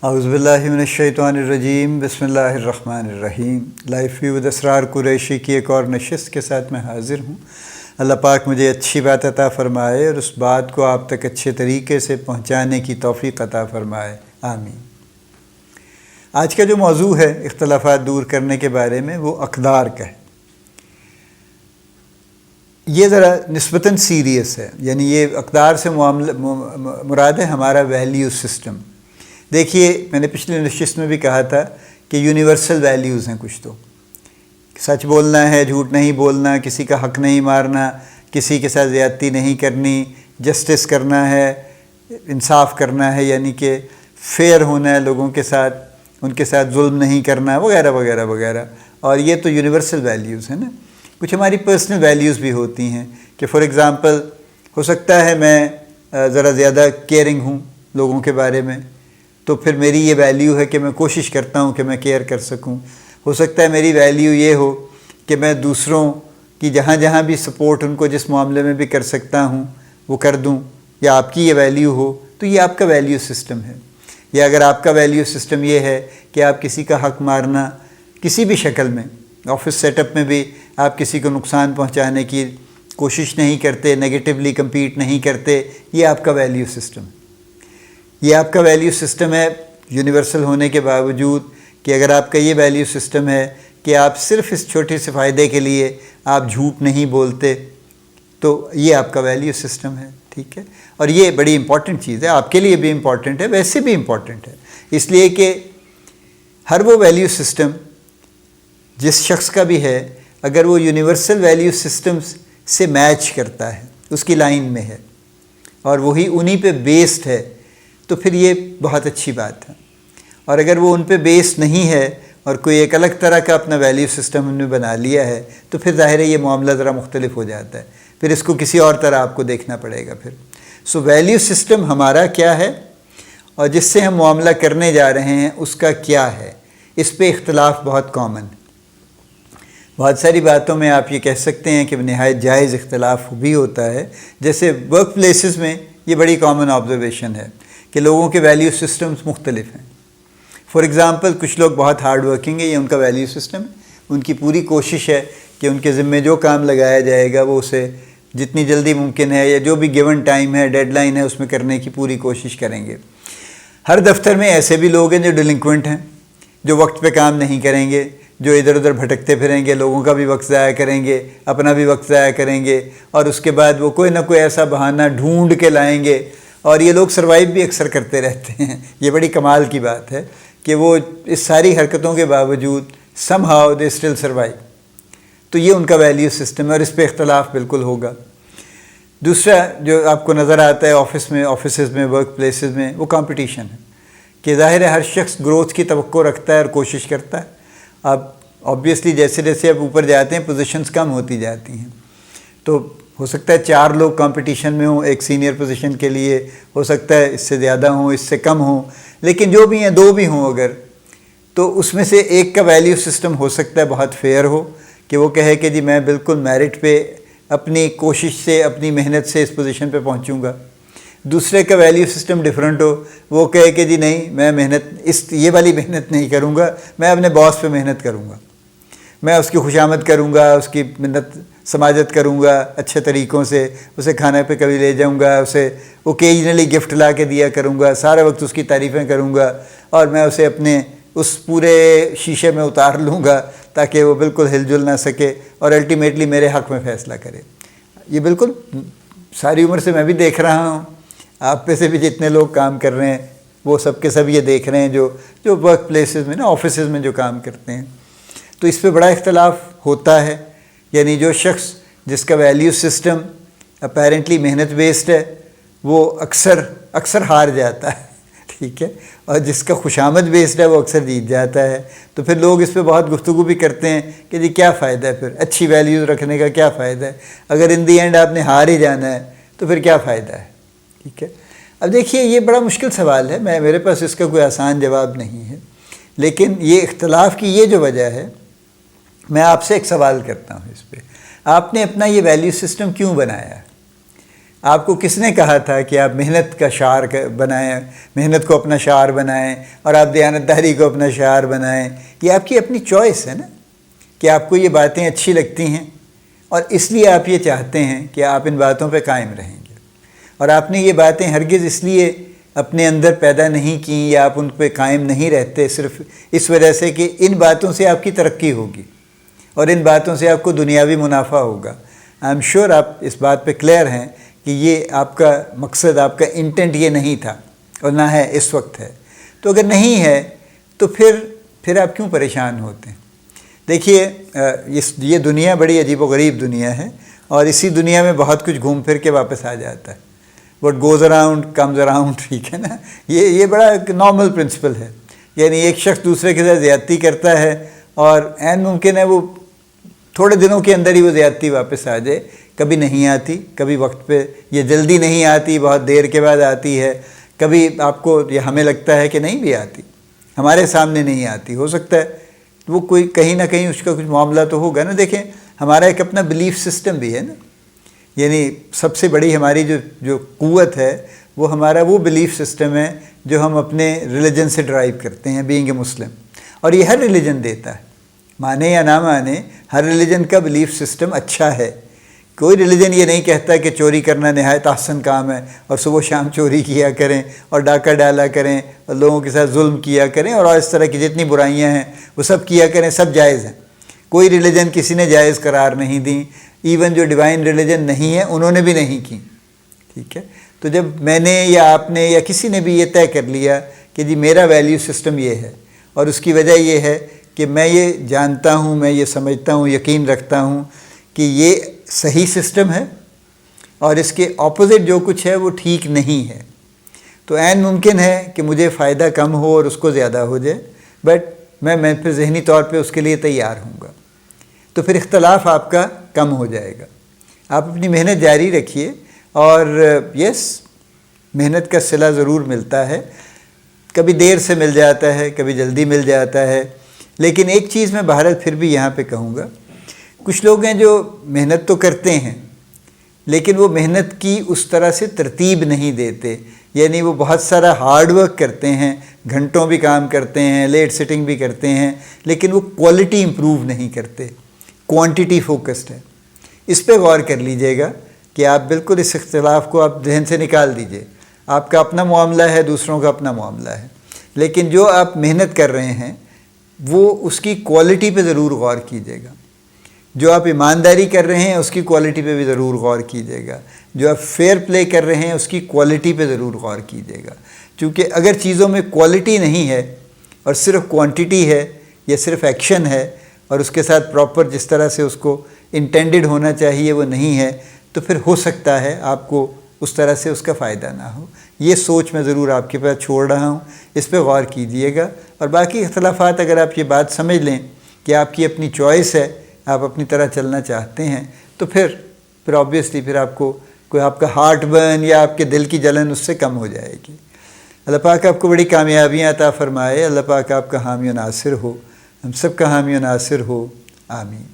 اعوذ باللہ من الشیطان الرجیم، بسم اللہ الرحمن الرحیم۔ لائف ویو ود اسرار قریشی کی ایک اور نشست کے ساتھ میں حاضر ہوں۔ اللہ پاک مجھے اچھی بات عطا فرمائے اور اس بات کو آپ تک اچھے طریقے سے پہنچانے کی توفیق عطا فرمائے، آمین۔ آج کا جو موضوع ہے اختلافات دور کرنے کے بارے میں، وہ اقدار کا ہے۔ یہ ذرا نسبتاً سیریس ہے، یعنی یہ اقدار سے مراد ہے ہمارا ویلیو سسٹم۔ دیکھیے، میں نے پچھلی نشست میں بھی کہا تھا کہ یونیورسل ویلیوز ہیں کچھ تو، سچ بولنا ہے، جھوٹ نہیں بولنا، کسی کا حق نہیں مارنا، کسی کے ساتھ زیادتی نہیں کرنی، جسٹس کرنا ہے، انصاف کرنا ہے، یعنی کہ فیئر ہونا ہے لوگوں کے ساتھ، ان کے ساتھ ظلم نہیں کرنا، وغیرہ وغیرہ وغیرہ۔ اور یہ تو یونیورسل ویلیوز ہیں نا۔ کچھ ہماری پرسنل ویلیوز بھی ہوتی ہیں کہ فار ایگزامپل ہو سکتا ہے میں ذرا زیادہ کیئرنگ ہوں لوگوں کے بارے میں، تو پھر میری یہ ویلیو ہے کہ میں کوشش کرتا ہوں کہ میں کیئر کر سکوں۔ ہو سکتا ہے میری ویلیو یہ ہو کہ میں دوسروں کی جہاں جہاں بھی سپورٹ ان کو جس معاملے میں بھی کر سکتا ہوں وہ کر دوں، یا آپ کی یہ ویلیو ہو تو یہ آپ کا ویلیو سسٹم ہے۔ یا اگر آپ کا ویلیو سسٹم یہ ہے کہ آپ کسی کا حق مارنا کسی بھی شکل میں، آفس سیٹ اپ میں بھی آپ کسی کو نقصان پہنچانے کی کوشش نہیں کرتے، نیگیٹولی کمپیٹ نہیں کرتے، یہ آپ کا ویلیو سسٹم ہے۔ یہ آپ کا ویلیو سسٹم ہے یونیورسل ہونے کے باوجود کہ اگر آپ کا یہ ویلیو سسٹم ہے کہ آپ صرف اس چھوٹے سے فائدے کے لیے آپ جھوٹ نہیں بولتے، تو یہ آپ کا ویلیو سسٹم ہے، ٹھیک ہے۔ اور یہ بڑی امپورٹنٹ چیز ہے، آپ کے لیے بھی امپورٹنٹ ہے، ویسے بھی امپورٹنٹ ہے، اس لیے کہ ہر وہ ویلیو سسٹم جس شخص کا بھی ہے، اگر وہ یونیورسل ویلیو سسٹمز سے میچ کرتا ہے، اس کی لائن میں ہے اور وہی انہی پہ بیسڈ ہے، تو پھر یہ بہت اچھی بات ہے۔ اور اگر وہ ان پہ بیسڈ نہیں ہے اور کوئی ایک الگ طرح کا اپنا ویلیو سسٹم انہوں نے بنا لیا ہے، تو پھر ظاہر ہے یہ معاملہ ذرا مختلف ہو جاتا ہے، پھر اس کو کسی اور طرح آپ کو دیکھنا پڑے گا پھر۔ سو ویلیو سسٹم ہمارا کیا ہے اور جس سے ہم معاملہ کرنے جا رہے ہیں اس کا کیا ہے، اس پہ اختلاف بہت کامن ہے۔ بہت ساری باتوں میں آپ یہ کہہ سکتے ہیں کہ نہایت جائز اختلاف بھی ہوتا ہے، جیسے ورک پلیسز میں یہ بڑی کامن آبزرویشن ہے کہ لوگوں کے ویلیو سسٹمز مختلف ہیں۔ فار ایگزامپل کچھ لوگ بہت ہارڈ ورکنگ ہیں، یہ ان کا ویلیو سسٹم ہے، ان کی پوری کوشش ہے کہ ان کے ذمے جو کام لگایا جائے گا وہ اسے جتنی جلدی ممکن ہے یا جو بھی گیون ٹائم ہے، ڈیڈ لائن ہے، اس میں کرنے کی پوری کوشش کریں گے۔ ہر دفتر میں ایسے بھی لوگ ہیں جو ڈیلنکوینٹ ہیں، جو وقت پہ کام نہیں کریں گے، جو ادھر ادھر بھٹکتے پھریں گے، لوگوں کا بھی وقت ضائع کریں گے، اپنا بھی وقت ضائع کریں گے، اور اس کے بعد وہ کوئی نہ کوئی ایسا بہانہ ڈھونڈ کے لائیں گے، اور یہ لوگ سروائیو بھی اکثر کرتے رہتے ہیں۔ یہ بڑی کمال کی بات ہے کہ وہ اس ساری حرکتوں کے باوجود some how they still survive. تو یہ ان کا ویلیو سسٹم ہے اور اس پہ اختلاف بالکل ہوگا۔ دوسرا جو آپ کو نظر آتا ہے آفسز میں، ورک پلیسز میں، وہ کمپٹیشن ہے کہ ظاہر ہے ہر شخص گروتھ کی توقع رکھتا ہے اور کوشش کرتا ہے۔ اب آبویسلی جیسے جیسے آپ اوپر جاتے ہیں پوزیشنز کم ہوتی جاتی ہیں، تو ہو سکتا ہے 4 لوگ کمپٹیشن میں ہوں ایک سینئر پوزیشن کے لیے، ہو سکتا ہے اس سے زیادہ ہوں، اس سے کم ہوں، لیکن جو بھی ہیں 2 بھی ہوں اگر، تو اس میں سے ایک کا ویلیو سسٹم ہو سکتا ہے بہت فیئر ہو کہ وہ کہے کہ جی میں بالکل میرٹ پہ اپنی کوشش سے، اپنی محنت سے اس پوزیشن پہ پہنچوں گا۔ دوسرے کا ویلیو سسٹم ڈیفرنٹ ہو، وہ کہے کہ جی نہیں میں یہ والی محنت نہیں کروں گا، میں اپنے باس پہ محنت کروں گا، میں اس کی خوشامد کروں گا، اس کی منت سماجت کروں گا اچھے طریقوں سے، اسے کھانے پہ کبھی لے جاؤں گا، اسے اوکیجنلی گفٹ لا کے دیا کروں گا، سارا وقت اس کی تعریفیں کروں گا، اور میں اسے اپنے اس پورے شیشے میں اتار لوں گا تاکہ وہ بالکل ہل جل نہ سکے اور الٹیمیٹلی میرے حق میں فیصلہ کرے۔ یہ بالکل ساری عمر سے میں بھی دیکھ رہا ہوں، آپ پہ سے بھی جتنے لوگ کام کر رہے ہیں وہ سب کے سب یہ دیکھ رہے ہیں جو ورک پلیسز میں نا، آفسز میں جو کام کرتے ہیں، تو اس پہ بڑا اختلاف ہوتا ہے۔ یعنی جو شخص جس کا ویلیو سسٹم اپیرنٹلی محنت بیسڈ ہے وہ اکثر ہار جاتا ہے، ٹھیک ہے، اور جس کا خوشامد بیسڈ ہے وہ اکثر جیت جاتا ہے۔ تو پھر لوگ اس پہ بہت گفتگو بھی کرتے ہیں کہ جی کیا فائدہ ہے پھر اچھی ویلیوز رکھنے کا، کیا فائدہ ہے اگر ان دی اینڈ آپ نے ہار ہی جانا ہے تو پھر کیا فائدہ ہے، ٹھیک ہے۔ اب دیکھیے یہ بڑا مشکل سوال ہے، میرے پاس اس کا کوئی آسان جواب نہیں ہے، لیکن یہ اختلاف کی یہ جو وجہ ہے، میں آپ سے ایک سوال کرتا ہوں اس پہ، آپ نے اپنا یہ ویلیو سسٹم کیوں بنایا ہے؟ آپ کو کس نے کہا تھا کہ آپ محنت کا شعار بنائیں، محنت کو اپنا شعار بنائیں اور آپ دیانتداری کو اپنا شعار بنائیں؟ یہ آپ کی اپنی چوائس ہے نا کہ آپ کو یہ باتیں اچھی لگتی ہیں اور اس لیے آپ یہ چاہتے ہیں کہ آپ ان باتوں پہ قائم رہیں گے، اور آپ نے یہ باتیں ہرگز اس لیے اپنے اندر پیدا نہیں کیں یا آپ ان پہ قائم نہیں رہتے صرف اس وجہ سے کہ ان باتوں سے آپ کی ترقی ہوگی اور ان باتوں سے آپ کو دنیاوی منافع ہوگا۔ آئی ایم شیور آپ اس بات پہ کلیئر ہیں کہ یہ آپ کا مقصد، آپ کا انٹینٹ یہ نہیں تھا اور نہ ہے اس وقت ہے۔ تو اگر نہیں ہے تو پھر آپ کیوں پریشان ہوتے ہیں؟ دیکھیے یہ دنیا بڑی عجیب و غریب دنیا ہے، اور اسی دنیا میں بہت کچھ گھوم پھر کے واپس آ جاتا ہے۔ What goes around comes around, ٹھیک ہے نا؟ یہ بڑا نارمل پرنسپل ہے، یعنی ایک شخص دوسرے کے ساتھ زیادتی کرتا ہے اور عین ممکن ہے وہ تھوڑے دنوں کے اندر ہی وہ زیادتی واپس آ جائے، کبھی نہیں آتی، کبھی وقت پہ، یہ جلدی نہیں آتی، بہت دیر کے بعد آتی ہے، کبھی آپ کو یہ ہمیں لگتا ہے کہ نہیں بھی آتی، ہمارے سامنے نہیں آتی، ہو سکتا ہے وہ کوئی کہیں نہ کہیں اس کا کچھ معاملہ تو ہوگا نا۔ دیکھیں ہمارا ایک اپنا بلیف سسٹم بھی ہے نا، یعنی سب سے بڑی ہماری جو قوت ہے وہ ہمارا وہ بلیف سسٹم ہے جو ہم اپنے ریلیجن سے ڈرائیو کرتے ہیں، بینگ اے مسلم، اور یہ ہر ریلیجن دیتا ہے، مانے یا نہ مانے، ہر ریلیجن کا بلیف سسٹم اچھا ہے۔ کوئی ریلیجن یہ نہیں کہتا کہ چوری کرنا نہایت احسن کام ہے اور صبح شام چوری کیا کریں اور ڈاکہ ڈالا کریں اور لوگوں کے ساتھ ظلم کیا کریں اور اس طرح کی جتنی برائیاں ہیں وہ سب کیا کریں، سب جائز ہیں۔ کوئی ریلیجن کسی نے جائز قرار نہیں دی، ایون جو ڈیوائن ریلیجن نہیں ہے انہوں نے بھی نہیں کی، ٹھیک ہے؟ تو جب میں نے یا آپ نے یا کسی نے بھی یہ طے کر لیا کہ جی میرا ویلیو سسٹم یہ ہے، اور اس کی وجہ یہ ہے کہ میں یہ جانتا ہوں، میں یہ سمجھتا ہوں، یقین رکھتا ہوں کہ یہ صحیح سسٹم ہے اور اس کے اپوزٹ جو کچھ ہے وہ ٹھیک نہیں ہے، تو عین ممکن ہے کہ مجھے فائدہ کم ہو اور اس کو زیادہ ہو جائے، بٹ میں پھر ذہنی طور پہ اس کے لیے تیار ہوں گا، تو پھر اختلاف آپ کا کم ہو جائے گا۔ آپ اپنی محنت جاری رکھیے، اور یس محنت کا صلہ ضرور ملتا ہے، کبھی دیر سے مل جاتا ہے، کبھی جلدی مل جاتا ہے، لیکن ایک چیز میں بہرحال پھر بھی یہاں پہ کہوں گا، کچھ لوگ ہیں جو محنت تو کرتے ہیں لیکن وہ محنت کی اس طرح سے ترتیب نہیں دیتے، یعنی وہ بہت سارا ہارڈ ورک کرتے ہیں، گھنٹوں بھی کام کرتے ہیں، لیٹ سٹنگ بھی کرتے ہیں، لیکن وہ کوالٹی امپروو نہیں کرتے، کوانٹیٹی فوکسڈ ہے۔ اس پہ غور کر لیجئے گا کہ آپ بالکل اس اختلاف کو آپ ذہن سے نکال دیجئے۔ آپ کا اپنا معاملہ ہے، دوسروں کا اپنا معاملہ ہے، لیکن جو آپ محنت کر رہے ہیں وہ اس کی کوالٹی پہ ضرور غور کیجئے گا۔ جو آپ ایمانداری کر رہے ہیں اس کی کوالٹی پہ بھی ضرور غور کیجئے گا۔ جو آپ فیئر پلے کر رہے ہیں اس کی کوالٹی پہ ضرور غور کیجئے گا، چونکہ اگر چیزوں میں کوالٹی نہیں ہے اور صرف کوانٹیٹی ہے یا صرف ایکشن ہے اور اس کے ساتھ پراپر جس طرح سے اس کو انٹینڈڈ ہونا چاہیے وہ نہیں ہے، تو پھر ہو سکتا ہے آپ کو اس طرح سے اس کا فائدہ نہ ہو۔ یہ سوچ میں ضرور آپ کے پاس چھوڑ رہا ہوں، اس پہ غور کیجئے گا، اور باقی اختلافات اگر آپ یہ بات سمجھ لیں کہ آپ کی اپنی چوائس ہے، آپ اپنی طرح چلنا چاہتے ہیں، تو پھر آبویسلی پھر آپ کو کوئی آپ کا ہارٹ برن یا آپ کے دل کی جلن اس سے کم ہو جائے گی۔ اللہ پاک آپ کو بڑی کامیابیاں عطا فرمائے، اللہ پاک آپ کا حامی و ناصر ہو، ہم سب کا حامی و ناصر ہو، آمین۔